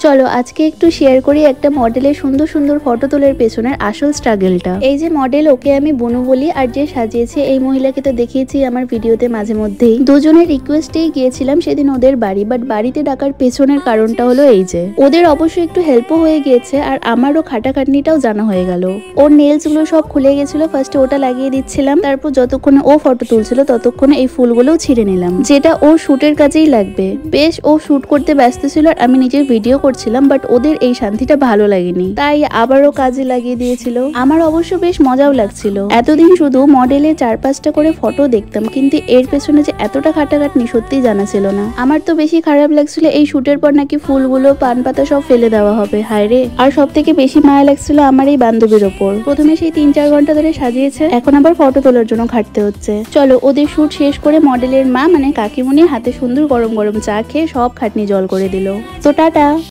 চলো আজকে একটু শেয়ার করি একটা মডেলের সুন্দর সুন্দর ফটো তোলার পেছনের আসল স্ট্রাগলটা। এই যে মডেল, ওকে আমি বনু বলি, আর যে সাজিয়েছে এই মহিলাকে তো দেখিয়েছি আমার ভিডিওতে মাঝে মধ্যেই। দুজনের রিকোয়েস্টেই গিয়েছিলাম সেদিন ওদের বাড়ি, বাট বাড়িতে ডাকার পেছনের কারণটা হলো এই যে ওদের অবশ্যই একটু হেল্পও হয়ে গিয়েছে আর আমারও খাটাখাটনিটাও জানা হয়ে গেল। ওর নেলস গুলো সব খুলে গেছিল, ফার্স্টে ওটা লাগিয়ে দিচ্ছিলাম, তারপর যতক্ষণে ও ফটো তুলছিল ততক্ষণে এই ফুলগুলোও ছিঁড়ে নিলাম, যেটা ওর শুটের কাজেই লাগবে। বেশ ও শুট করতে ব্যস্ত ছিল আর আমি নিজের ভিডিও করছিলাম, বাট ওদের এই শান্তিটা ভালো লাগেনি, তাই আবারও কাজে লাগিয়ে দিয়েছিল। আমার অবশ্য বেশ মজাও লাগছিল। এতদিন শুধু মডেলের 4-5টা করে ফটো দেখতাম, কিন্তু এর পেছনে যে এতটা খাটাখাটনি সত্যিই জানা ছিল না। আমার তো বেশি খারাপ লাগছিল এই শুটের পর নাকি ফুলগুলো পান পাতা সব ফেলে দেওয়া হবে, হায় রে। আর সব থেকে বেশি মায়া লাগছিল আমার এই বান্ধবীর ওপর। প্রথমে সেই 3-4 ঘন্টা ধরে সাজিয়েছে, এখন আবার ফটো তোলার জন্য খাটতে হচ্ছে। চলো ওদের শুট শেষ করে মডেলের মা মানে কাকিমুনি হাতে সুন্দর গরম গরম চা খেয়ে সব খাটনি জল করে দিল। তো টাটা।